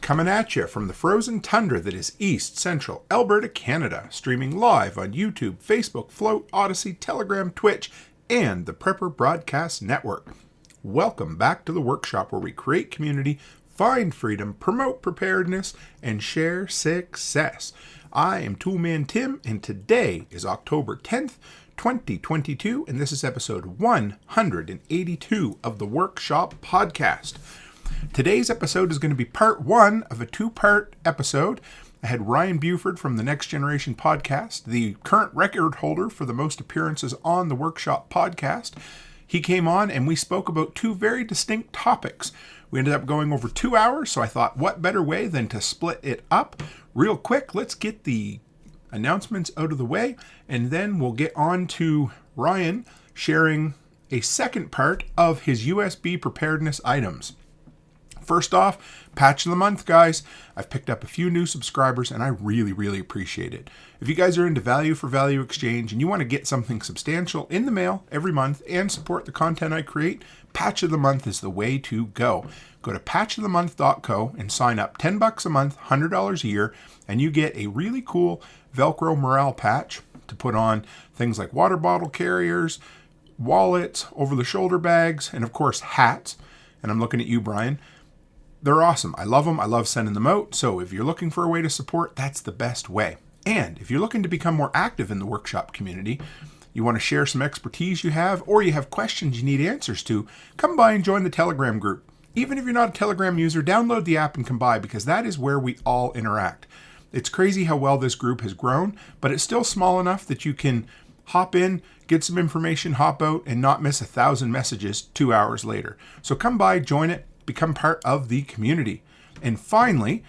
Coming at you from the frozen tundra that is East Central Alberta, Canada, streaming live on YouTube, Facebook, Float, Odyssey, Telegram, Twitch, and the Prepper Broadcast Network. Welcome back to the workshop where we create community, find freedom, promote preparedness, and share success. I am Toolman Tim, and today is October 10th, 2022, and this is episode 182 of the Workshop Podcast. Today's episode is going to be part one of a two-part episode. I had Ryan Buford from the Next Generation Podcast, the current record holder for the most appearances on the Workshop Podcast. He came on and we spoke about two very distinct topics. We ended up going over 2 hours, so I thought what better way than to split it up. Real quick, let's get the announcements out of the way, and then we'll get on to Ryan sharing a second part of his U.S.A preparedness items. First off, patch of the month, guys. I've picked up a few new subscribers, and I really appreciate it. If you guys are into value for value exchange and you want to get something substantial in the mail every month and support the content I create, patch of the month is the way to go. Go to patchofthemonth.co and sign up. $10 a month, $100 a year, and you get a really cool Velcro morale patch to put on things like water bottle carriers, wallets, over-the-shoulder bags, and of course hats. And I'm looking at you, Brian. They're awesome. I love them. I love sending them out. So if you're looking for a way to support, that's the best way. And if you're looking to become more active in the workshop community, you want to share some expertise you have, or you have questions you need answers to, come by and join the Telegram group. Even if you're not a Telegram user, download the app and come by, because that is where we all interact. It's crazy how well this group has grown, but it's still small enough that you can hop in, get some information, hop out, and not miss 1,000 messages 2 hours later. So come by, join it, become part of the community. And finally,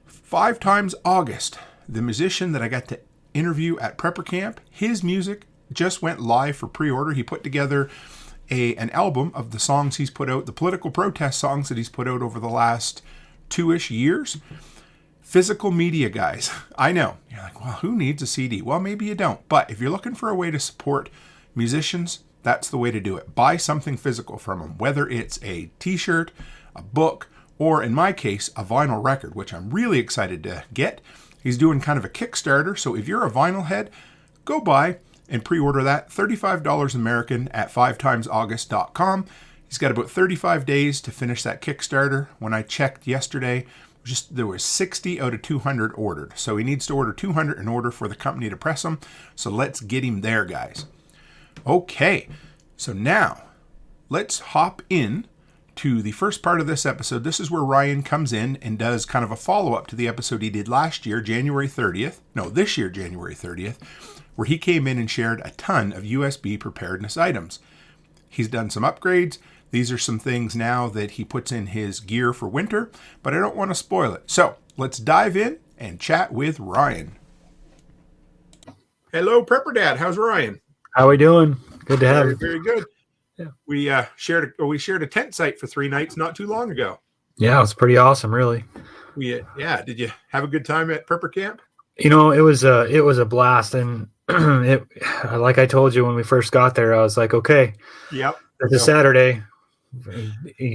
5 times August, the musician that I got to interview at Prepper Camp, his music just went live for pre-order. He put together an album of the songs he's put out, the political protest songs that he's put out over the last 2-ish years. Physical media, guys. I know. You're like, well, who needs a CD? Well, maybe you don't. But if you're looking for a way to support musicians, that's the way to do it. Buy something physical from them, whether it's a t-shirt, a book, or in my case, a vinyl record, which I'm really excited to get. He's doing kind of a Kickstarter, so if you're a vinyl head, go buy and pre-order that. $35 American at 5timesaugust.com. He's got about 35 days to finish that Kickstarter. When I checked yesterday, there was 60 out of 200 ordered. So he needs to order 200 in order for the company to press them. So let's get him there, guys. Okay, so now let's hop in to the first part of this episode. This is where Ryan comes in and does kind of a follow-up to the episode he did last year, this year, January 30th, where he came in and shared a ton of U.S.A preparedness items. He's done some upgrades. These are some things now that he puts in his gear for winter, but I don't want to spoil it. So let's dive in and chat with Ryan. Hello, Prepper Dad. How's Ryan? How we doing? Good to have you. Very good. Yeah. We shared a tent site for 3 nights not too long ago. Yeah, it was pretty awesome, really. Did you have a good time at Prepper Camp? You know, it was a blast, and like I told you when we first got there, I was like, okay, yep, it's a Saturday.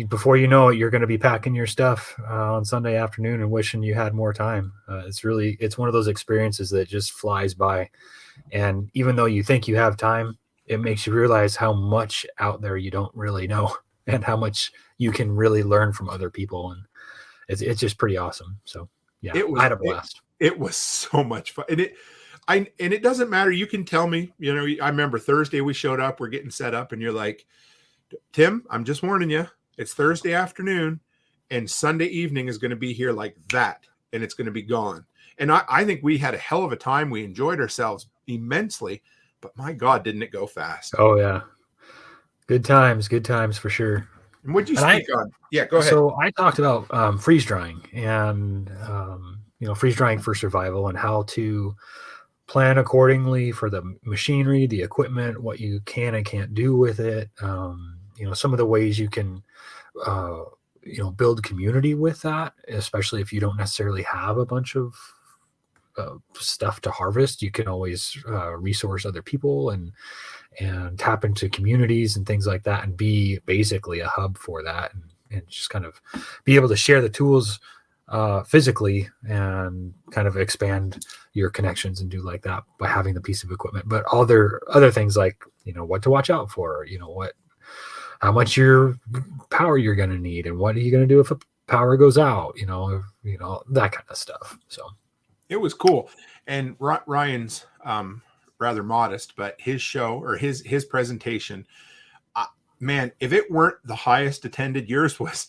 Before you know it, you're going to be packing your stuff on Sunday afternoon and wishing you had more time. It's one of those experiences that just flies by, and even though you think you have time, it makes you realize how much out there you don't really know and how much you can really learn from other people. And it's just pretty awesome. So yeah, I had a blast. It was so much fun. And it doesn't matter. You can tell me, I remember Thursday we showed up, we're getting set up, and you're like, Tim, I'm just warning you, it's Thursday afternoon and Sunday evening is going to be here like that. And it's going to be gone. And I think we had a hell of a time. We enjoyed ourselves immensely. But my God, didn't it go fast? Oh, yeah. Good times for sure. And what'd you speak on? Yeah, go ahead. So I talked about freeze drying and, freeze drying for survival and how to plan accordingly for the machinery, the equipment, what you can and can't do with it. Some of the ways you can, build community with that, especially if you don't necessarily have a bunch of stuff to harvest. You can always resource other people and tap into communities and things like that, and be basically a hub for that, and just kind of be able to share the tools physically and kind of expand your connections and do like that by having the piece of equipment. But other things like, what to watch out for, how much power you're going to need, and what are you going to do if power goes out, that kind of stuff. So it was cool. And Ryan's rather modest, but his show or his presentation, man, if it weren't the highest attended, yours was.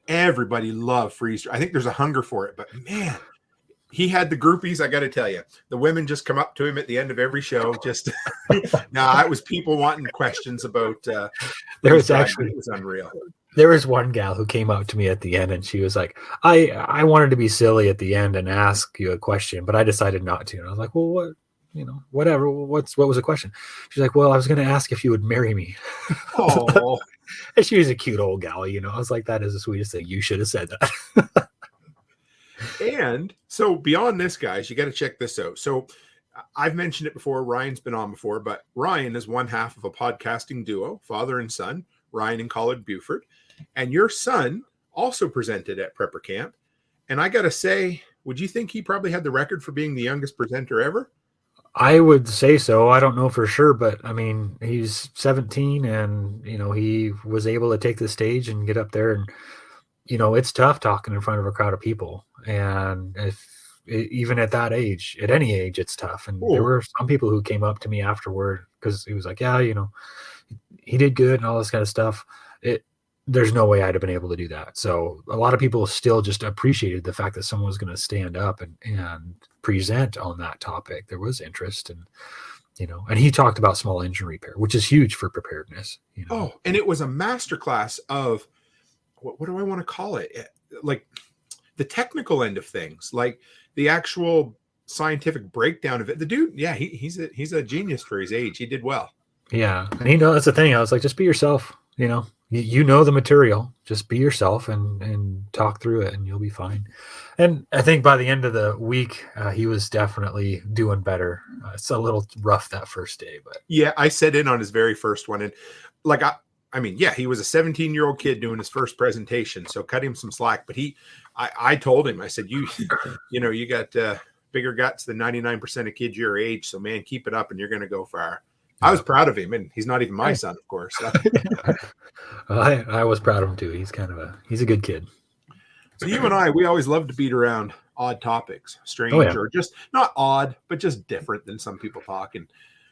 Everybody loved freeze. I think there's a hunger for it, but man, he had the groupies. I got to tell you, the women just come up to him at the end of every show. Just it was people wanting questions about. There was actually, it was unreal. There was one gal who came up to me at the end, and she was like, I wanted to be silly at the end and ask you a question, but I decided not to. And I was like, well, what, whatever. What was the question? She's like, well, I was going to ask if you would marry me. Oh. And she was a cute old gal, I was like, that is the sweetest thing. You should have said that. And so beyond this, guys, you got to check this out. So I've mentioned it before. Ryan's been on before, but Ryan is one half of a podcasting duo, father and son, Ryan and Collard Buford. And your son also presented at Prepper Camp. And I got to say, would you think he probably had the record for being the youngest presenter ever? I would say so. I don't know for sure, but I mean, he's 17 and, he was able to take the stage and get up there, and, it's tough talking in front of a crowd of people. And even at that age, at any age, it's tough. And there were some people who came up to me afterward because he was like, yeah, he did good and all this kind of stuff. There's no way I'd have been able to do that. So a lot of people still just appreciated the fact that someone was going to stand up and present on that topic. There was interest, and and he talked about small engine repair, which is huge for preparedness. Oh, and it was a masterclass of what do I want to call it? Like the technical end of things, like the actual scientific breakdown of it. The dude, yeah, he's a genius for his age. He did well. Yeah, and that's the thing. I was like, just be yourself. You know the material. Just be yourself and talk through it, and you'll be fine. And I think by the end of the week, he was definitely doing better. It's a little rough that first day, but yeah, I sat in on his very first one, and like I mean, yeah, he was a 17-year-old kid doing his first presentation, so cut him some slack. But I told him, I said, you got bigger guts than 99% of kids your age, so man, keep it up, and you're going to go far. I was proud of him, and he's not even my son, of course. I was proud of him too. He's a good kid. So you and we always love to beat around odd topics, strange or just not odd, but just different than some people talk. And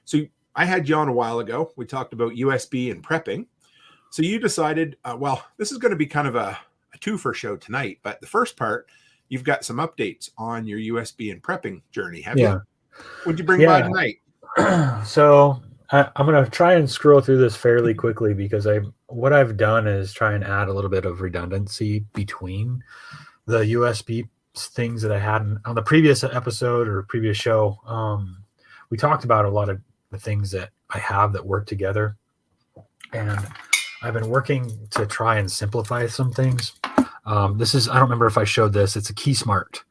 so I had you on a while ago. We talked about USB and prepping. So you decided, this is going to be kind of a twofer show tonight. But the first part, you've got some updates on your USB and prepping journey, have you? What'd you bring by tonight? So I'm going to try and scroll through this fairly quickly because what I've done is try and add a little bit of redundancy between the USB things that I had on the previous episode or previous show. We talked about a lot of the things that I have that work together, and I've been working to try and simplify some things. I don't remember if I showed this. It's a Key Smart.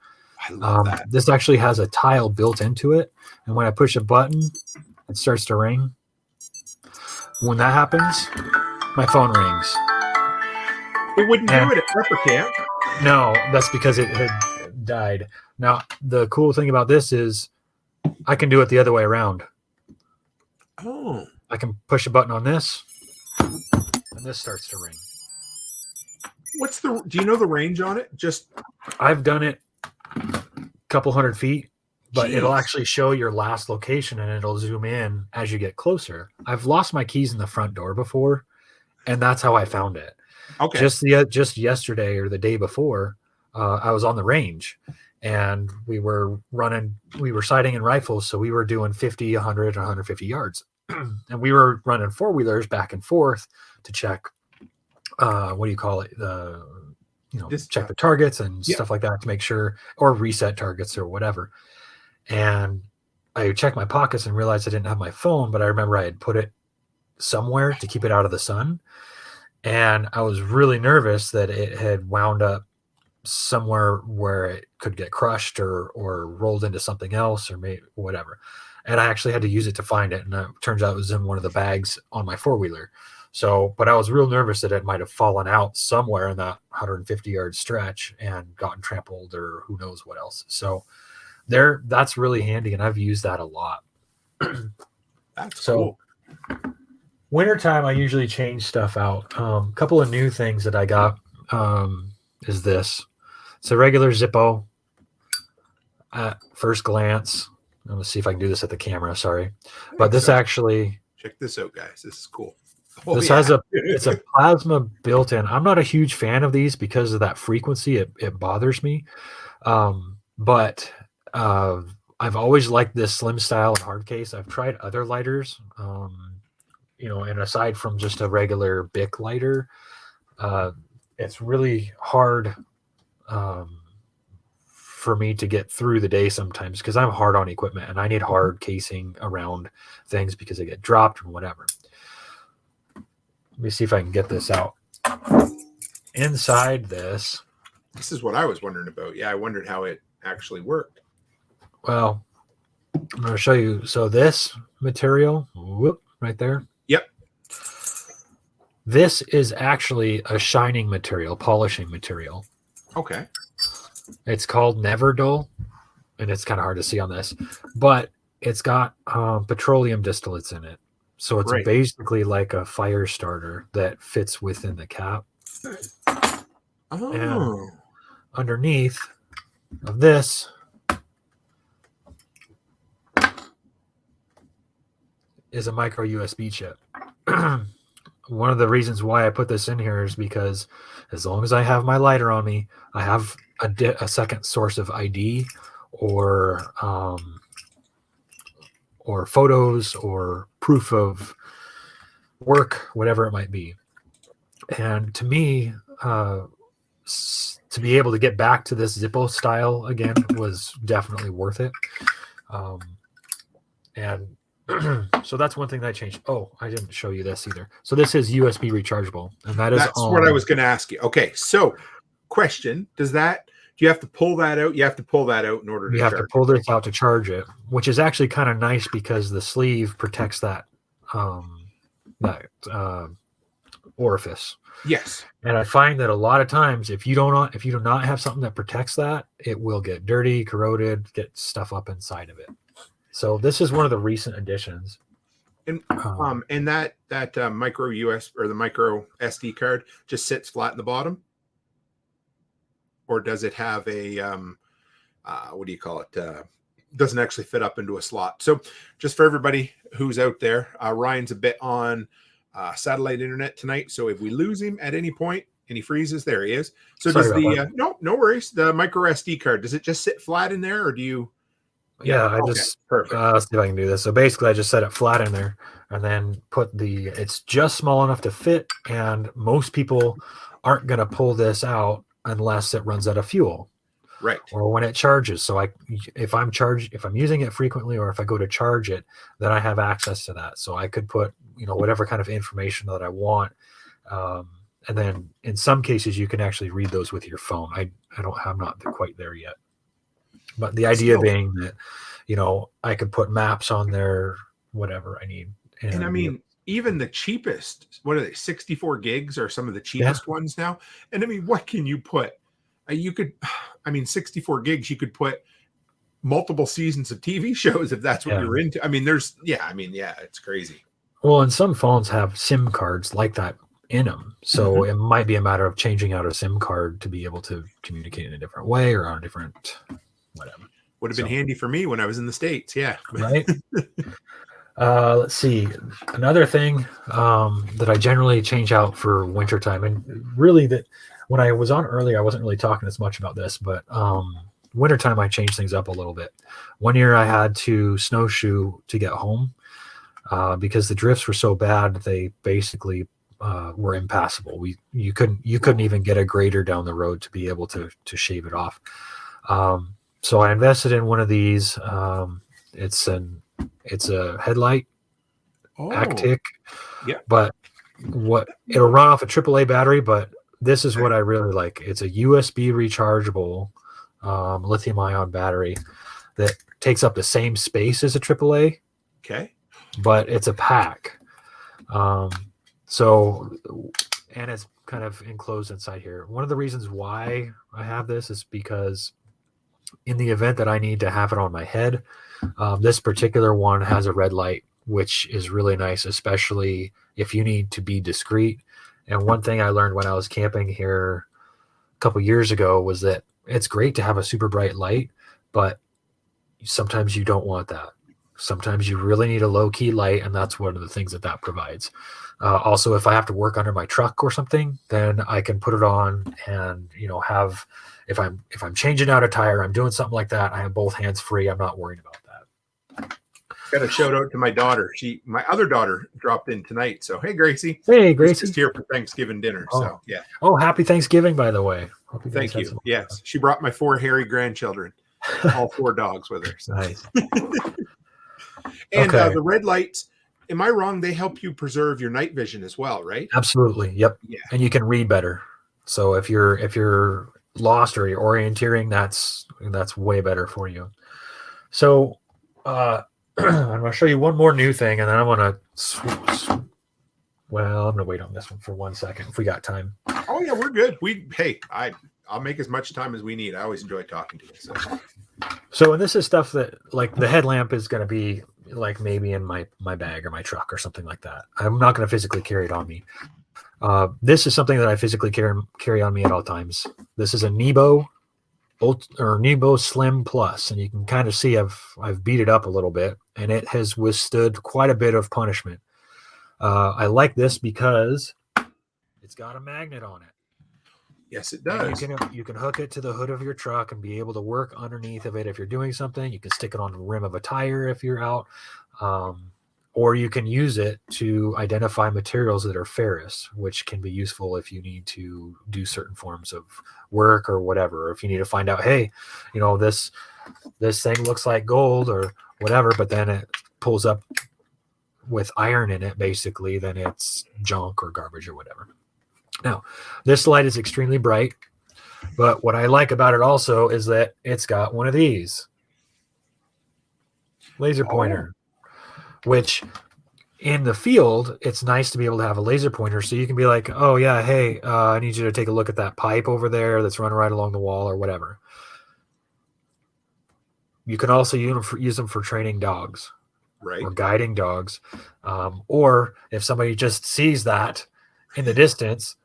I love that. This actually has a tile built into it, and when I push a button, it starts to ring. When that happens, my phone rings. It wouldn't do it at Prepper Camp. No, that's because it had died. Now, the cool thing about this is I can do it the other way around. Oh. I can push a button on this, and this starts to ring. Do you know the range on it? I've done it a couple 100 feet. But it'll actually show your last location, and it'll zoom in as you get closer. I've lost my keys in the front door before, and that's how I found it. Okay. Just yesterday or the day before, I was on the range, and we were sighting in rifles, so we were doing 50, 100, 150 yards. And we were running four-wheelers back and forth to check, check the targets and stuff like that to make sure, or reset targets or whatever. And I checked my pockets and realized I didn't have my phone, but I remember I had put it somewhere to keep it out of the sun. And I was really nervous that it had wound up somewhere where it could get crushed or rolled into something else or maybe whatever. And I actually had to use it to find it. And it turns out it was in one of the bags on my four-wheeler. So, but I was real nervous that it might have fallen out somewhere in that 150-yard stretch and gotten trampled or who knows what else. So that's really handy, and I've used that a lot. That's so cool. Wintertime, I usually change stuff out. A couple of new things that I got is this. It's a regular Zippo. At first glance, I'm going to see if I can do this at the camera. Sorry. But this actually... Check this out, guys. This is cool. This has it's a plasma built in. I'm not a huge fan of these because of that frequency. It bothers me. But I've always liked this slim style and hard case. I've tried other lighters, and aside from just a regular Bic lighter, it's really hard for me to get through the day sometimes because I'm hard on equipment and I need hard casing around things because they get dropped or whatever. Let me see if I can get this out. Inside this. This is what I was wondering about. Yeah, I wondered how it actually worked. Well, I'm going to show you. So this material, right there. Yep. This is actually a shining material, polishing material. Okay. It's called Never Dull, and it's kind of hard to see on this, but it's got petroleum distillates in it. So it's basically like a fire starter that fits within the cap. Oh. And underneath of this is a micro USB chip. One of the reasons why I put this in here is because as long as I have my lighter on me, I have a second source of ID or photos or proof of work, whatever it might be. And to me, to be able to get back to this Zippo style again was definitely worth it. And so that's one thing that I changed. Oh, I didn't show you this either. So this is USB rechargeable, and that's what I was going to ask you. Okay, so question: do you have to pull that out? You have to pull that out in order to you have to pull this out to charge it, which is actually kind of nice because the sleeve protects that orifice. Yes. And I find that a lot of times if you do not have something that protects that, it will get dirty, corroded, get stuff up inside of it. So this is one of the recent additions. And that micro US or the micro SD card just sits flat in the bottom, or does it have a what do you call it? Doesn't actually fit up into a slot. So just for everybody who's out there, Ryan's a bit on satellite internet tonight. So if we lose him at any point and he freezes, there he is. So does no worries. The micro SD card, does it just sit flat in there, or do you? Yeah, I just perfect. Let's see if I can do this. So basically, I just set it flat in there, and then it's just small enough to fit. And most people aren't going to pull this out unless it runs out of fuel, right? Or when it charges. So if I'm using it frequently, or if I go to charge it, then I have access to that. So I could put whatever kind of information that I want, and then in some cases you can actually read those with your phone. I'm not quite there yet. But the idea being that, I could put maps on there, whatever I need. And I mean, even the cheapest, what are they, 64 gigs are some of the cheapest ones now. And I mean, what can you put? 64 gigs, you could put multiple seasons of TV shows if that's what you're into. I mean, it's crazy. Well, and some phones have SIM cards like that in them. So it might be a matter of changing out a SIM card to be able to communicate in a different way or on a different... whatever. Would have been handy for me when I was in the States. Yeah. Right. Let's see. Another thing that I generally change out for wintertime, and really that when I was on earlier, I wasn't really talking as much about this, but wintertime, I changed things up a little bit. One year I had to snowshoe to get home because the drifts were so bad. They basically were impassable. You couldn't even get a grader down the road to be able to shave it off. So I invested in one of these. It's a headlight, Actic. Yeah. But it'll run off a AAA battery. But this is what I really like. It's a USB rechargeable lithium-ion battery that takes up the same space as a AAA. Okay. But it's a pack. So, and it's kind of enclosed inside here. One of the reasons why I have this is because in the event that I need to have it on my head, this particular one has a red light, which is really nice, especially if you need to be discreet. And one thing I learned when I was camping here a couple years ago was that it's great to have a super bright light, but sometimes you don't want that. Sometimes you really need a low-key light, and that's one of the things that provides. Also, if I have to work under my truck or something, then I can put it on and, have, if I'm changing out a tire, I'm doing something like that, I have both hands free. I'm not worried about that. Got a shout out to my daughter. My other daughter dropped in tonight. So, hey, Gracie. Hey, Gracie. She's just here for Thanksgiving dinner. Oh. So, yeah. Oh, happy Thanksgiving, by the way. Thank you. Yes. She brought my 4 hairy grandchildren, all 4 dogs with her. So. Nice. And the red lights, am I wrong? They help you preserve your night vision as well, right? Absolutely. Yep. Yeah. And you can read better. So if you're lost or you're orienteering, that's way better for you. So I'm going to show you one more new thing, and then I'm going to I'm going to wait on this one for 1 second if we got time. Oh yeah, we're good. I'll make as much time as we need. I always enjoy talking to you. So, and this is stuff that, like, the headlamp is going to be like maybe in my bag or my truck or something like that. I'm not going to physically carry it on me. This is something that I physically carry on me at all times. This is a Nebo Slim Plus, and you can kind of see I've beat it up a little bit, and it has withstood quite a bit of punishment. I like this because it's got a magnet on it. Yes, it does. You can hook it to the hood of your truck and be able to work underneath of it if you're doing something. You can stick it on the rim of a tire if you're out, or you can use it to identify materials that are ferrous, which can be useful if you need to do certain forms of work or whatever. Or if you need to find out, hey, this thing looks like gold or whatever, but then it pulls up with iron in it, basically, then it's junk or garbage or whatever. Now, this light is extremely bright, but what I like about it also is that it's got one of these laser pointer, which in the field, it's nice to be able to have a laser pointer. So you can be like, oh yeah, hey, I need you to take a look at that pipe over there that's running right along the wall or whatever. You can also use them for training dogs, right, or guiding dogs. Or if somebody just sees that in the distance,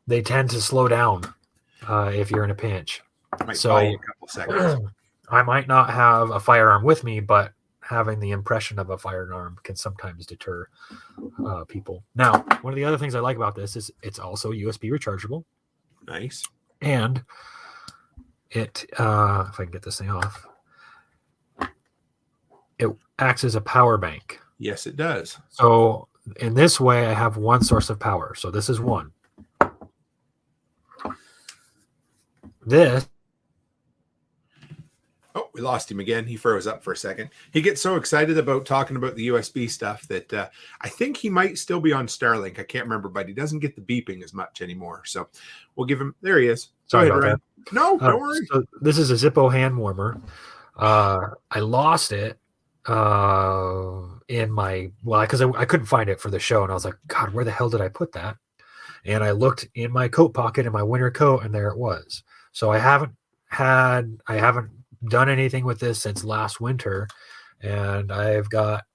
they tend to slow down if you're in a pinch. Might buy you a couple seconds. I might not have a firearm with me, but having the impression of a firearm can sometimes deter people. Now, one of the other things I like about this is it's also USB rechargeable. Nice. And it, if I can get this thing off, it acts as a power bank. Yes, it does. So in this way, I have one source of power. So this is one. This. Oh, we lost him again. He froze up for a second. He gets so excited about talking about the USB stuff that I think he might still be on Starlink. I can't remember, but he doesn't get the beeping as much anymore. So we'll give him. There he is. Sorry about that. No, don't worry. So this is a Zippo hand warmer. I lost it in my, because I couldn't find it for the show, and I was like, God, where the hell did I put that? And I looked in my coat pocket in my winter coat, and there it was. So I haven't done anything with this since last winter, and I've got,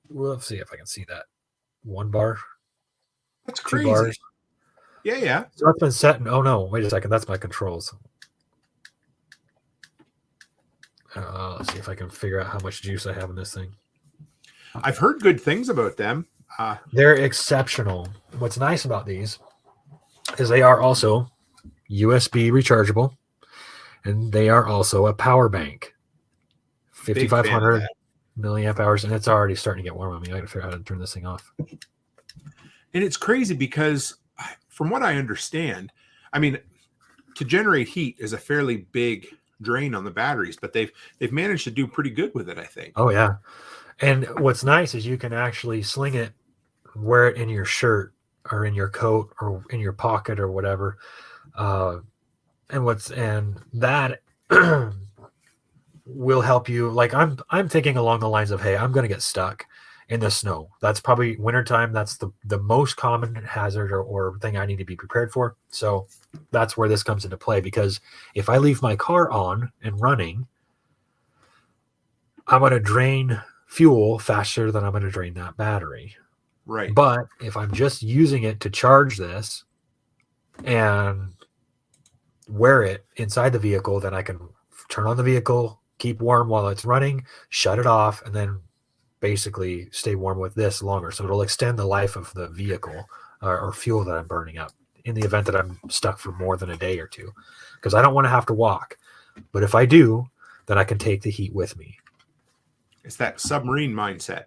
let's see if I can see that, 1 bar. That's 2 crazy. bars. Yeah. So that's been set. Oh no, wait a second, that's my controls. Let's see if I can figure out how much juice I have in this thing. I've heard good things about them. They're exceptional. What's nice about these is they are also USB rechargeable, and they are also a power bank. 5,500 milliamp hours, and it's already starting to get warm on me. I got to figure out how to turn this thing off. And it's crazy because, from what I understand, I mean, to generate heat is a fairly big drain on the batteries, but they've managed to do pretty good with it, I think. Oh yeah. And what's nice is you can actually sling it, wear it in your shirt or in your coat or in your pocket or whatever. And that will help you. Like I'm thinking along the lines of, hey, I'm going to get stuck in the snow. That's probably wintertime. That's the most common hazard or thing I need to be prepared for. So that's where this comes into play, because if I leave my car on and running, I'm going to drain fuel faster than I'm going to drain that battery. Right. But if I'm just using it to charge this and wear it inside the vehicle, then I can turn on the vehicle, keep warm while it's running, shut it off, and then basically stay warm with this longer. So it'll extend the life of the vehicle or fuel that I'm burning up in the event that I'm stuck for more than a day or two, because I don't want to have to walk. But if I do, then I can take the heat with me. It's that submarine mindset.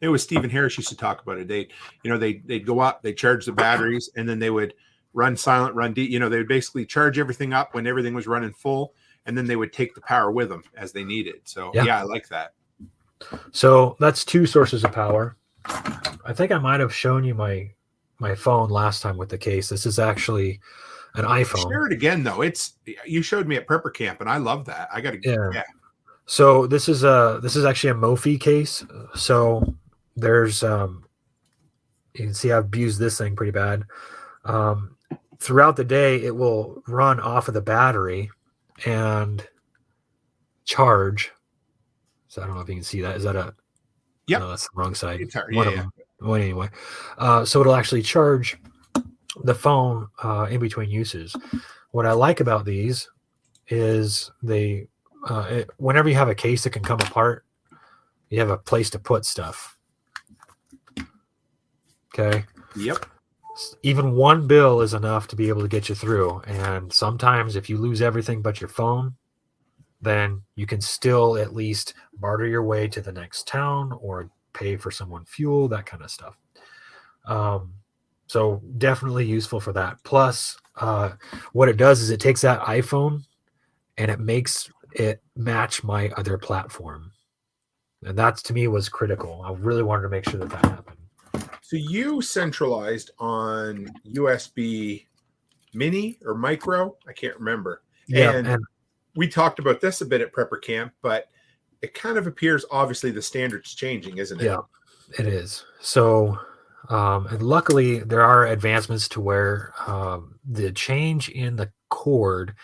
It was Stephen Harris used to talk about it. They'd go up, they charge the batteries, and then they would run silent, run deep. They would basically charge everything up when everything was running full, and then they would take the power with them as they needed. So yeah, I like that. So that's two sources of power. I think I might have shown you my phone last time with the case. This is actually an iPhone. Share it again, though. You showed me at Prepper Camp, and I love that. I got to yeah. So this is actually a Mophie case. So there's you can see I've abused this thing pretty bad. Throughout the day, it will run off of the battery and charge. So I don't know if you can see that. Is that a? Yeah, no, that's the wrong side. It's hard. One of them. Well, anyway, so it'll actually charge the phone in between uses. What I like about these is whenever you have a case that can come apart, you have a place to put stuff. Okay. Yep. Even one bill is enough to be able to get you through. And sometimes if you lose everything but your phone, then you can still at least barter your way to the next town or pay for someone fuel, that kind of stuff. So definitely useful for that. Plus, what it does is it takes that iPhone and it makes it match my other platform. And that to me was critical. I really wanted to make sure that happened. So you centralized on USB mini or micro? I can't remember. Yeah, and we talked about this a bit at Prepper Camp, but it kind of appears obviously the standard's changing, isn't it? Yeah, it is. So, and luckily there are advancements to where the change in the cord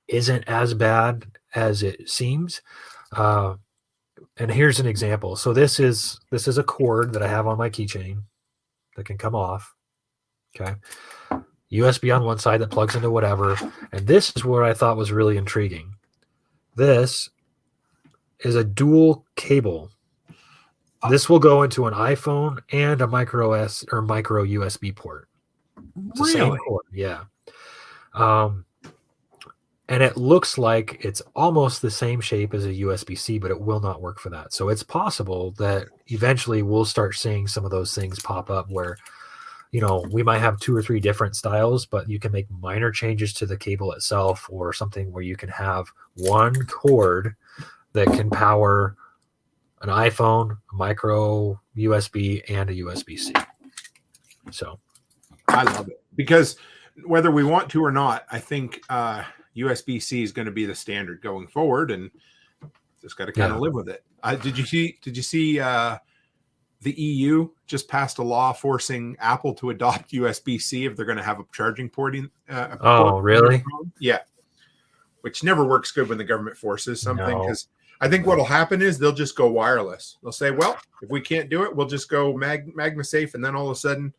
isn't as bad as it seems. And here's an example. So this is a cord that I have on my keychain that can come off. Okay. USB on one side that plugs into whatever. And this is what I thought was really intriguing. This is a dual cable. This will go into an iPhone and a micro USB port. It's the same cord. Yeah. And it looks like it's almost the same shape as a USB-C, but it will not work for that. So it's possible that eventually we'll start seeing some of those things pop up where, we might have 2 or 3 different styles, but you can make minor changes to the cable itself, or something where you can have one cord that can power an iPhone, a micro USB, and a USB-C. So I love it, because whether we want to or not, I think USB-C is going to be the standard going forward, and just got to kind of live with it. Did you see the EU just passed a law forcing Apple to adopt USB-C if they're going to have a charging port really? Yeah. Which never works good when the government forces something, because I think what will happen is they'll just go wireless. They'll say, well, if we can't do it, we'll just go MagnaSafe, and then all of a sudden,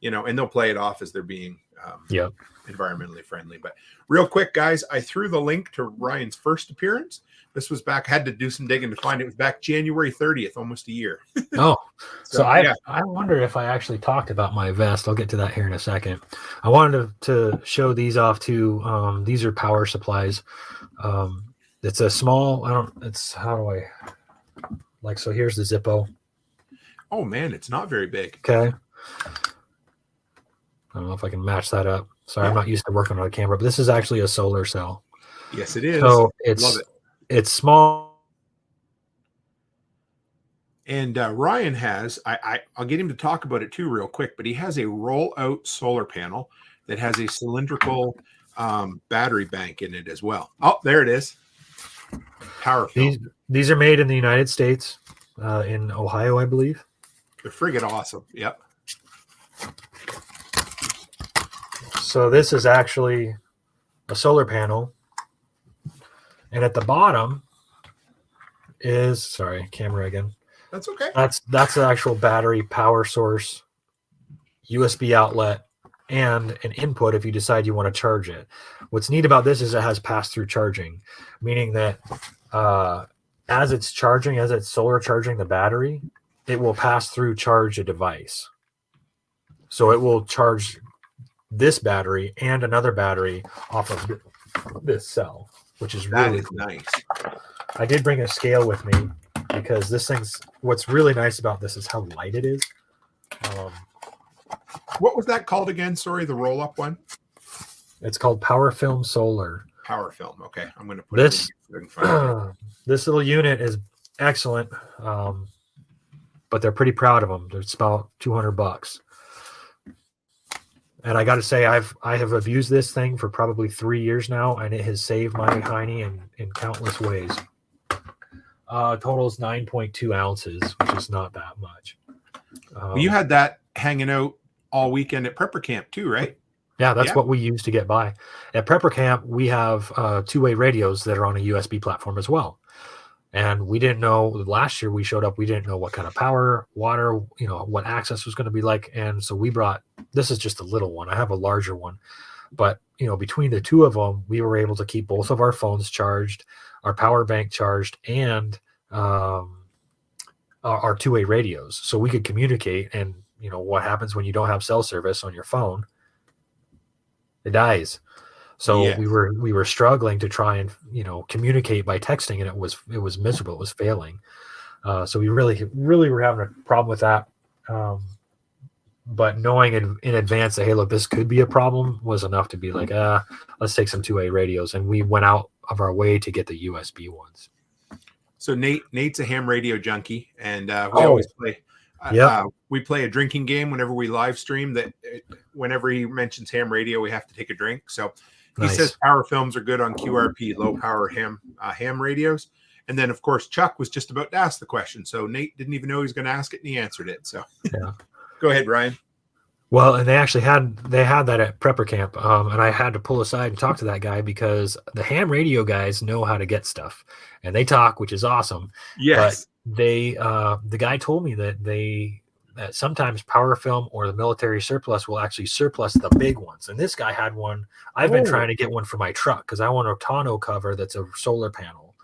and they'll play it off as they're being environmentally friendly. But real quick, guys, I threw the link to Ryan's first appearance. This was back, had to do some digging to find it. It was back January 30th, almost a year. So I wonder if I actually talked about my vest. I'll get to that here in a second. I wanted to show these off too. These are power supplies. It's a small, so here's the Zippo. Oh man, it's not very big. Okay. I don't know if I can match that up. Sorry, I'm not used to working on a camera, but this is actually a solar cell. Yes, it is. So love it. It's small. And Ryan has, I'll get him to talk about it too real quick, but he has a roll-out solar panel that has a cylindrical battery bank in it as well. Oh, there it is. Powerful. These are made in the United States. in Ohio, I believe. They're friggin' awesome. Yep. So this is actually a solar panel. And at the bottom is, sorry, camera again. That's okay. That's the actual battery power source, USB outlet, and an input if you decide you want to charge it. What's neat about this is it has pass-through charging, meaning that as it's solar charging the battery, it will pass through charge a device. So it will charge this battery and another battery off of this cell, which is really cool. Nice. I did bring a scale with me because what's really nice about this is how light it is. What was that called again? Sorry, the roll-up one? It's called Power Film Solar. Power Film. Okay, I'm going to put this. This little unit is excellent, but they're pretty proud of them. It's about $200, and I got to say, I have abused this thing for probably 3 years now, and it has saved my hiney in countless ways. Totals 9.2 ounces, which is not that much. You had that hanging out all weekend at Prepper Camp too, right? Yeah, that's what we use to get by. At Prepper Camp, we have two-way radios that are on a USB platform as well. And we didn't know, last year we showed up, we didn't know what kind of power, water, what access was going to be like. And so we brought, this is just a little one. I have a larger one. But, between the two of them, we were able to keep both of our phones charged, our power bank charged, and our two-way radios. So we could communicate. And, what happens when you don't have cell service on your phone? It dies. So yes. we were struggling to try and communicate by texting, and it was miserable. It was failing. So we really were having a problem with that. But knowing in advance that, hey, look, this could be a problem was enough to be like, let's take some two-way radios, and we went out of our way to get the USB ones. So Nate's a ham radio junkie, and we always play. We play a drinking game whenever we live stream. That whenever he mentions ham radio, we have to take a drink. So he says power films are good on QRP, low power ham radios. And then, of course, Chuck was just about to ask the question. So Nate didn't even know he was going to ask it, and he answered it. So go ahead, Ryan. Well, and they actually had that at Prepper Camp, and I had to pull aside and talk to that guy because the ham radio guys know how to get stuff, and they talk, which is awesome. Yes. But the guy told me that that sometimes power film or the military surplus will actually surplus the big ones. And this guy had one. I've been trying to get one for my truck because I want a tonneau cover that's a solar panel.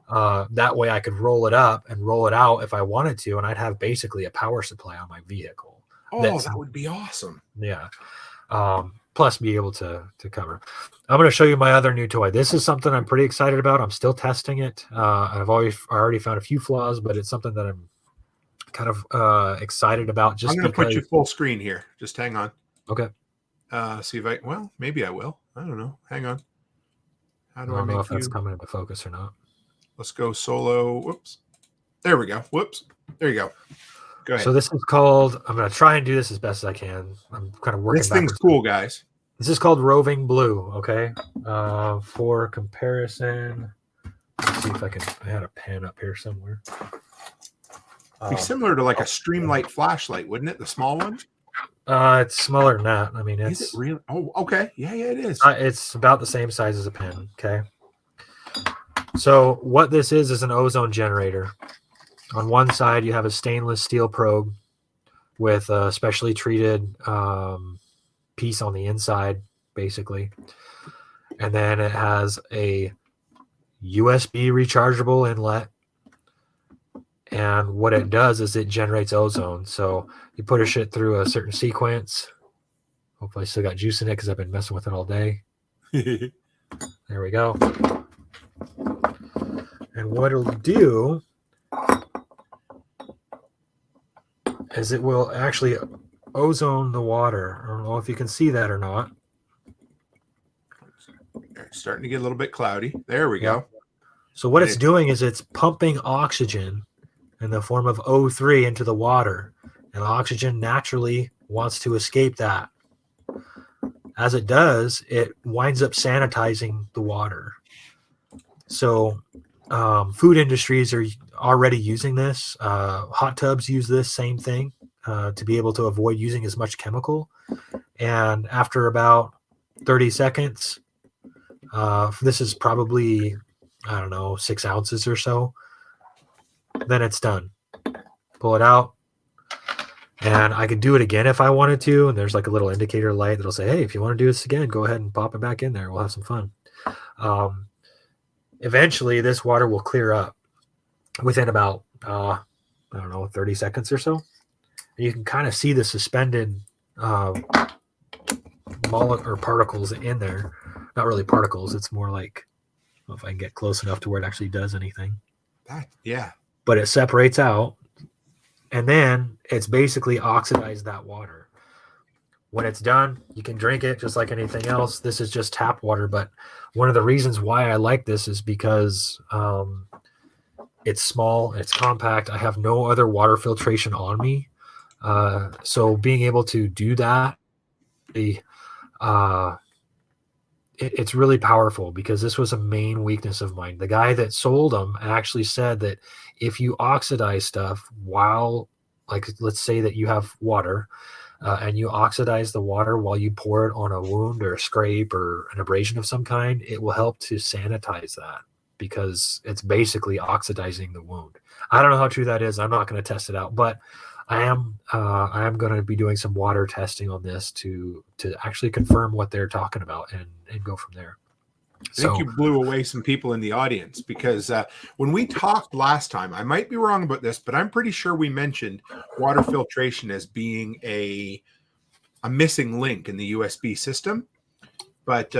That way I could roll it up and roll it out if I wanted to, and I'd have basically a power supply on my vehicle. Oh, that would be awesome. Yeah. Plus be able to cover. I'm going to show you my other new toy. This is something I'm pretty excited about. I'm still testing it. I've already found a few flaws, but it's something that I'm kind of excited about. I'm going to put you full screen here. Just hang on. Okay. See if maybe I will. I don't know. Hang on. How do I don't know if that's coming into focus or not. Let's go solo. Whoops. There we go. Whoops. There you go. Go ahead. So this is called, I'm going to try and do this as best as I can. I'm kind of working. This thing's cool, guys. This is called Roving Blue. Okay. For comparison, let's see if I had a pen up here somewhere. Be similar to like a Streamlight flashlight, wouldn't it? The small one? It's smaller than that. I mean, is it really? Oh, okay. Yeah, it is. It's about the same size as a pen. Okay. So what this is an ozone generator. On one side, you have a stainless steel probe with a specially treated piece on the inside, basically. And then it has a USB rechargeable inlet. And what it does is it generates ozone. So you put a shit through a certain sequence. Hopefully I still got juice in it because I've been messing with it all day. There we go. And what it'll do is it will actually ozone the water. I don't know if you can see that or not. It's starting to get a little bit cloudy. There we go. So what it's doing is it's pumping oxygen in the form of O3 into the water. And oxygen naturally wants to escape that. As it does, it winds up sanitizing the water. So Food industries are already using this. Hot tubs use this same thing to be able to avoid using as much chemical. And after about 30 seconds, this is probably, I don't know, 6 ounces or so, then it's done. Pull it out. And I could do it again if I wanted to. And there's like a little indicator light that'll say, hey, if you want to do this again, go ahead and pop it back in there. We'll have some fun. Eventually, this water will clear up within about, I don't know, 30 seconds or so. And you can kind of see the suspended particles in there. Not really particles. It's more like, I don't know if I can get close enough to where it actually does anything. Yeah. But it separates out. And then it's basically oxidized that water. When it's done, you can drink it just like anything else. This is just tap water. But one of the reasons why I like this is because it's small, it's compact. I have no other water filtration on me. So being able to do that, it's really powerful because this was a main weakness of mine. The guy that sold them actually said that if you oxidize stuff while, like, let's say that you have water and you oxidize the water while you pour it on a wound or a scrape or an abrasion of some kind, it will help to sanitize that because it's basically oxidizing the wound. I don't know how true that is. I'm not going to test it out, but I am going to be doing some water testing on this to actually confirm what they're talking about and go from there. I think you blew away some people in the audience because when we talked last time, I might be wrong about this, but I'm pretty sure we mentioned water filtration as being a missing link in the USB system. But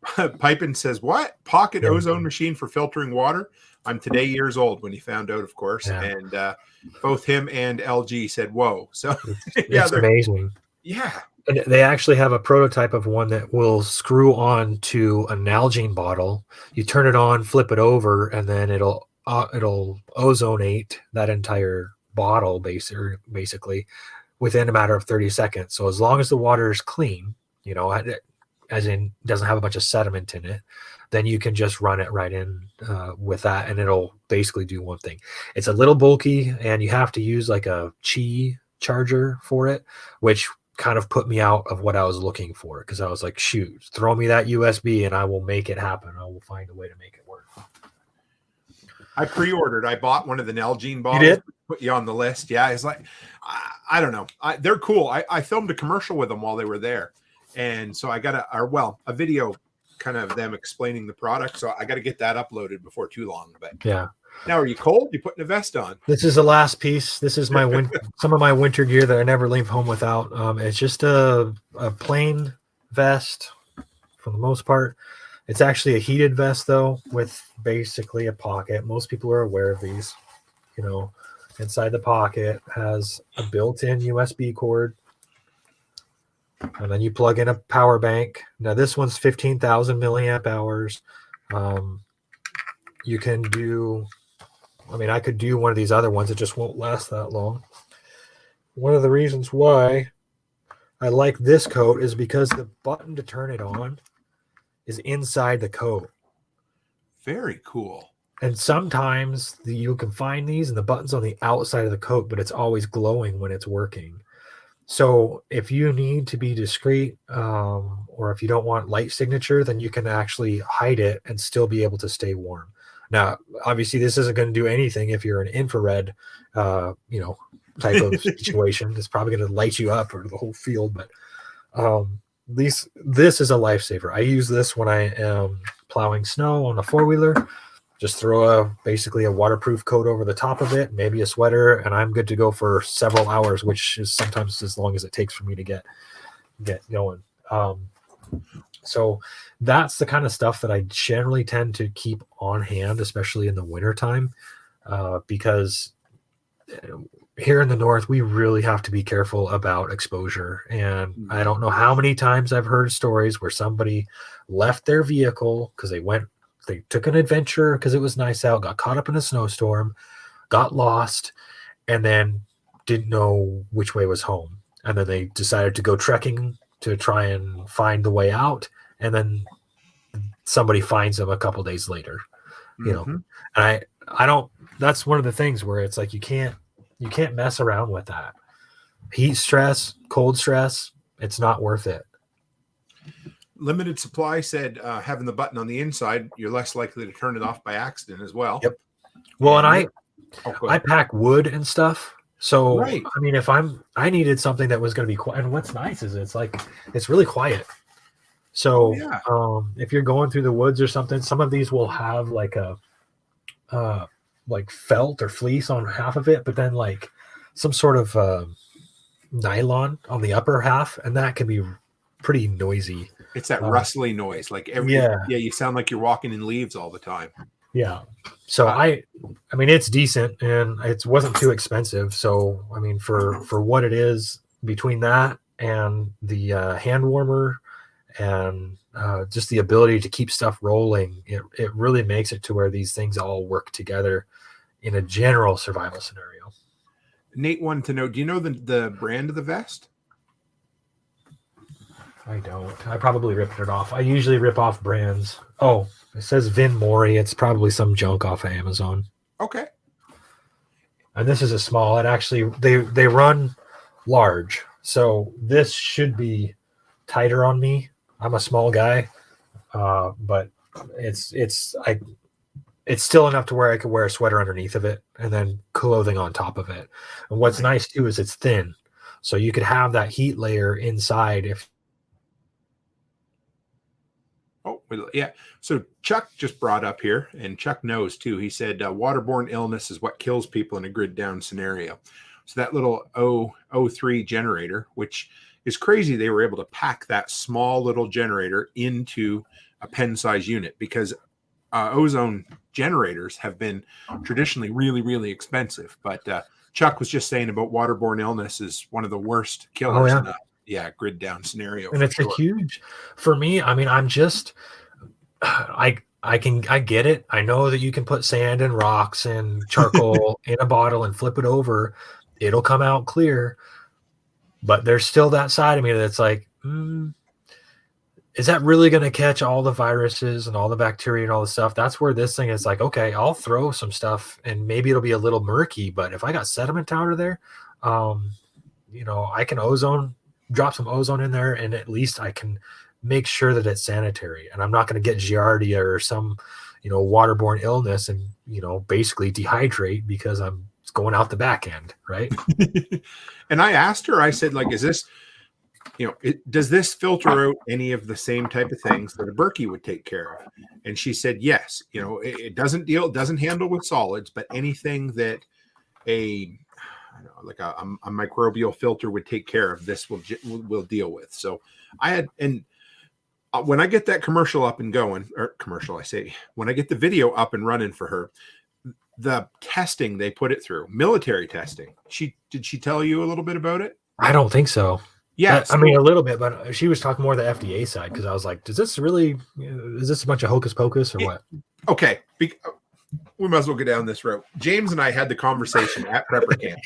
Pipin says, what? Pocket ozone machine for filtering water? I'm today years old when he found out, of course. Yeah. And both him and LG said, whoa. So it's amazing. Yeah. And they actually have a prototype of one that will screw on to a Nalgene bottle. You turn it on, flip it over, and then it'll ozonate that entire bottle basically within a matter of 30 seconds. So as long as the water is clean, as in doesn't have a bunch of sediment in it, then you can just run it right in with that, and it'll basically do one thing. It's a little bulky, and you have to use like a Qi charger for it, which kind of put me out of what I was looking for because I was like, shoot, throw me that USB and I will make it happen. I will find a way to make it work. I pre-ordered. I bought one of the Nalgene bottles. You did? Put you on the list. Yeah, it's like, I don't know. They're cool. I filmed a commercial with them while they were there. And so I got a video kind of them explaining the product. So I got to get that uploaded before too long. But yeah. Now, are you cold? You putting a vest on? This is the last piece. This is my some of my winter gear that I never leave home without. It's just a plain vest for the most part. It's actually a heated vest though, with basically a pocket. Most people are aware of these. Inside the pocket has a built-in USB cord, and then you plug in a power bank. Now this one's 15,000 milliamp hours. You can do. I could do one of these other ones. It just won't last that long. One of the reasons why I like this coat is because the button to turn it on is inside the coat. Very cool. And sometimes you can find these and the button's on the outside of the coat, but it's always glowing when it's working. So if you need to be discreet or if you don't want light signature, then you can actually hide it and still be able to stay warm. Now, obviously, this isn't going to do anything if you're an infrared, type of situation. It's probably going to light you up or the whole field. But this is a lifesaver. I use this when I am plowing snow on a four-wheeler. Just throw basically a waterproof coat over the top of it, maybe a sweater, and I'm good to go for several hours, which is sometimes as long as it takes for me to get going. So that's the kind of stuff that I generally tend to keep on hand, especially in the wintertime, because here in the North, we really have to be careful about exposure. And I don't know how many times I've heard stories where somebody left their vehicle because they took an adventure because it was nice out, got caught up in a snowstorm, got lost, and then didn't know which way was home. And then they decided to go trekking to try and find the way out. And then somebody finds them a couple days later. you know. Mm-hmm. And I don't. That's one of the things where it's like you can't mess around with that. Heat stress, cold stress, it's not worth it. Limited supply said having the button on the inside, you're less likely to turn it off by accident as well. Yep. Well, and go I ahead. pack wood and stuff. So, Right. I mean, if I needed something that was going to be quiet, and what's nice is it's really quiet. Oh So, yeah. if you're going through the woods or something, some of these will have like a, like felt or fleece on half of it, but then like some sort of nylon on the upper half, and that can be pretty noisy. It's that rustly noise, like Yeah. you sound like you're walking in leaves all the time. Yeah. So I mean, it's decent and it wasn't too expensive. So, I mean, for what it is, between that and the hand warmer and just the ability to keep stuff rolling, it really makes it to where these things all work together in a general survival scenario. Nate wanted to know, do you know the brand of the vest? I don't. I probably ripped it off. I usually rip off brands. Oh, it says Vin Mori. It's probably some junk off of Amazon. Okay. And this is a small. It actually they run large, so this should be tighter on me. I'm a small guy, but it's still enough to where I could wear a sweater underneath of it and then clothing on top of it. And what's nice too is it's thin, so you could have that heat layer inside if. Oh, yeah. So Chuck just brought up here, and Chuck knows too. He said waterborne illness is what kills people in a grid down scenario. So that little 003 generator, which is crazy, they were able to pack that small little generator into a pen size unit, because ozone generators have been traditionally really, really expensive. But Chuck was just saying about waterborne illness is one of the worst killers in a grid down scenario. And it's a huge, for me, I mean, I'm just, I get it. I know that you can put sand and rocks and charcoal in a bottle and flip it over. It'll come out clear. But there's still that side of me that's like, is that really going to catch all the viruses and all the bacteria and all the stuff? That's where this thing is like, okay, I'll throw some stuff and maybe it'll be a little murky, but if I got sediment out there, I can drop some ozone in there, and at least I can make sure that it's sanitary, and I'm not going to get giardia or some, waterborne illness and, basically dehydrate because I'm going out the back end. Right. And I asked her, I said, like, is this, does this filter out any of the same type of things that a Berkey would take care of? And she said, yes, it doesn't handle with solids, but anything that a microbial filter would take care of, this will deal with. So when I get that commercial up and going, when I get the video up and running for her, the testing they put it through, military testing. Did she tell you a little bit about it? I don't think so. Yeah, I mean a little bit, but she was talking more the FDA side, because I was like, is this a bunch of hocus pocus or what? Okay. We might as well go down this road. James and I had the conversation at prepper camp.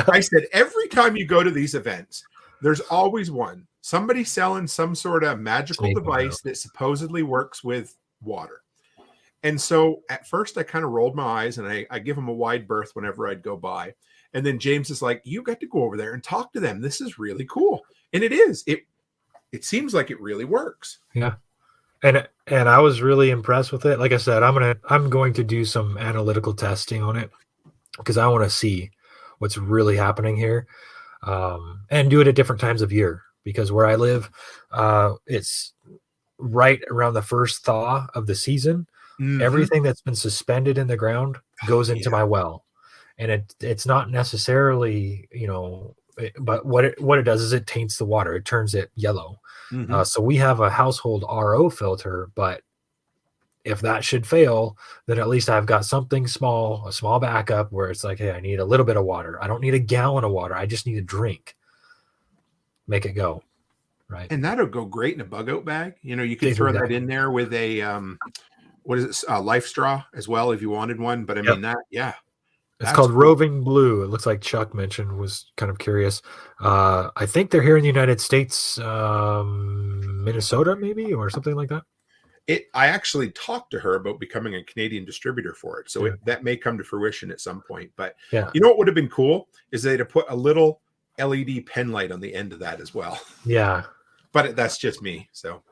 I said, every time you go to these events, there's always somebody selling some sort of magical device that supposedly works with water. And so at first I kind of rolled my eyes, and I give them a wide berth whenever I'd go by. And then James is like, you got to go over there and talk to them. This is really cool. And it is. It seems like it really works. Yeah. And I was really impressed with it. Like I said, I'm going to do some analytical testing on it, because I want to see what's really happening here, and do it at different times of year, because where I live, it's right around the first thaw of the season. Mm-hmm. Everything that's been suspended in the ground goes into my well, and it's not necessarily, but what it does is it taints the water. It turns it yellow. Mm-hmm. So we have a household RO filter, but if that should fail, then at least I've got something small, a small backup where it's like, hey, I need a little bit of water. I don't need a gallon of water. I just need a drink. Make it go. Right. And that'll go great in a bug out bag. You can throw that in there with a, what is it? Life straw as well, if you wanted one. But I mean that, yeah. It's called Roving Blue. It looks like Chuck mentioned, was kind of curious. I think they're here in the United States, Minnesota maybe, or something like that. I actually talked to her about becoming a Canadian distributor for it. So that may come to fruition at some point. But you know what would have been cool is they'd have put a little LED pen light on the end of that as well. Yeah. But that's just me. So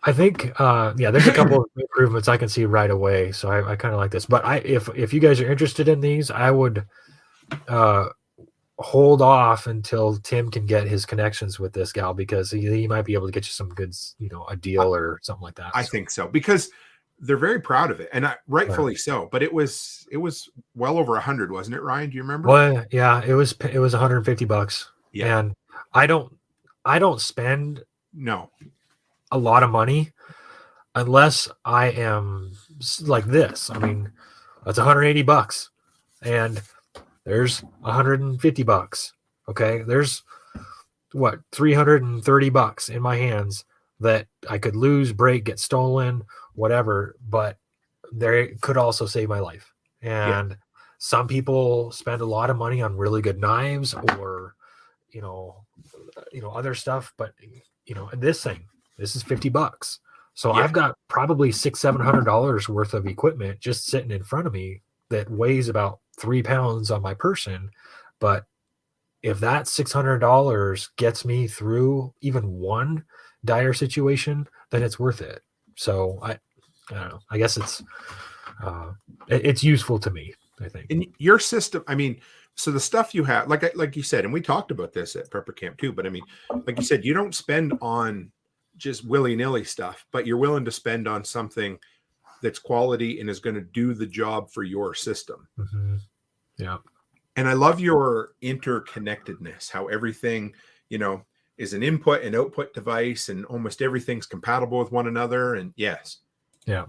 I think, there's a couple of improvements I can see right away. So I kind of like this. But if you guys are interested in these, I would hold off until Tim can get his connections with this gal, because he might be able to get you some goods, a deal or something like that. I think so, because they're very proud of it, and rightfully so. But it was well over 100, wasn't it, Ryan? Do you remember? Well, yeah, it was $150. Yeah. And I don't spend a lot of money unless I am like this. I mean, that's $180, and there's $150. Okay, there's what, $330 in my hands that I could lose, break, get stolen, whatever, but they could also save my life. And some people spend a lot of money on really good knives or other stuff, but this is $50. So I've got probably $600-700 worth of equipment just sitting in front of me that weighs about 3 pounds on my person. But if that $600 gets me through even one dire situation, then it's worth it. So I don't know. I guess it's useful to me, I think. In your system, I mean, so the stuff you have, like you said, and we talked about this at Prepper Camp too, but I mean, like you said, you don't spend on just willy-nilly stuff, but you're willing to spend on something that's quality and is going to do the job for your system. Mm-hmm. Yeah. And I love your interconnectedness, how everything, is an input and output device, and almost everything's compatible with one another. And yes. Yeah.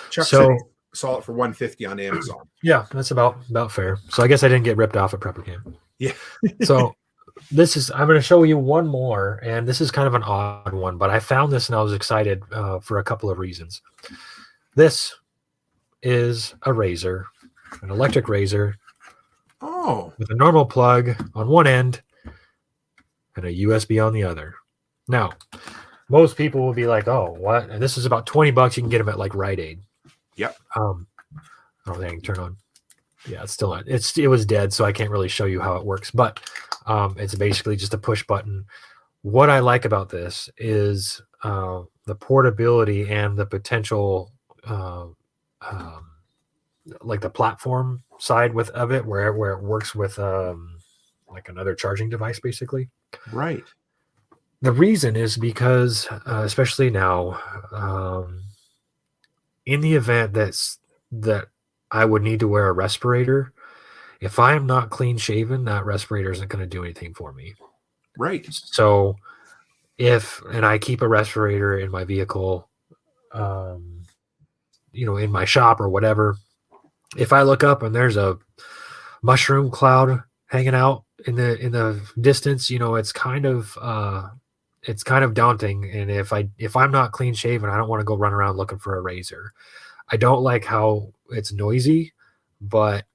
Chuck said he saw it for $150 on Amazon. Yeah, that's about fair. So I guess I didn't get ripped off at Prepper Camp. Yeah. So I'm going to show you one more, and this is kind of an odd one, but I found this and I was excited for a couple of reasons. This is a razor, an electric razor. Oh. With a normal plug on one end and a USB on the other. Now, most people will be like, "Oh, what?" And this is about $20. You can get them at like Rite Aid. Yep. They can turn on. Yeah, it's still not. It was dead, so I can't really show you how it works. But it's basically just a push button. What I like about this is the portability and the potential, like the platform side of it, where it works with like another charging device, basically. Right. The reason is because, especially now, in the event that I would need to wear a respirator, if I am not clean shaven, that respirator isn't going to do anything for me. Right. So and I keep a respirator in my vehicle, in my shop or whatever, if I look up and there's a mushroom cloud hanging out in the distance, it's kind of daunting. And if I'm not clean shaven, I don't want to go run around looking for a razor. I don't like how it's noisy, but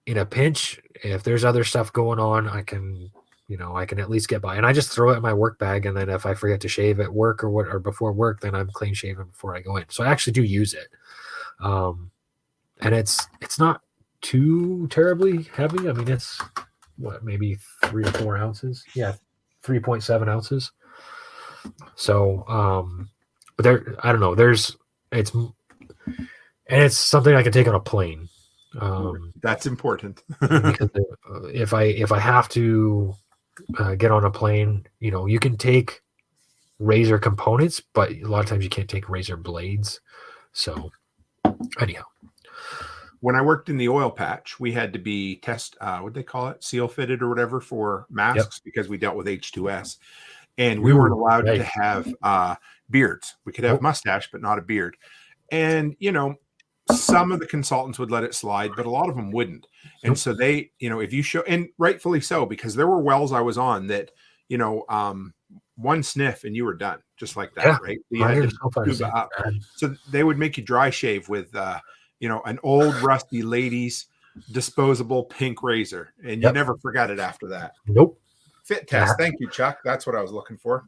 in a pinch, if there's other stuff going on, I can at least get by. And I just throw it in my work bag, and then if I forget to shave at work or before work, then I'm clean shaven before I go in. So I actually do use it. And it's not too terribly heavy. I mean, it's maybe 3 or 4 ounces. Yeah, 3.7 ounces. So, but I don't know. It's something I can take on a plane. That's important. Because if I have to get on a plane, you can take razor components, but a lot of times you can't take razor blades. So, anyhow. When I worked in the oil patch, we had to be what they call it, seal fitted or whatever for masks, because we dealt with H2S, and we weren't allowed to have beards. We could have mustache, but not a beard. And, some of the consultants would let it slide, but a lot of them wouldn't. And so they, if you show, and rightfully so, because there were wells I was on that, one sniff and you were done, just like that, right? You had to tube up. So they would make you dry shave with, an old rusty lady's disposable pink razor, and you never forgot it after that. Nope. Fit test. Thank you, Chuck. That's what I was looking for.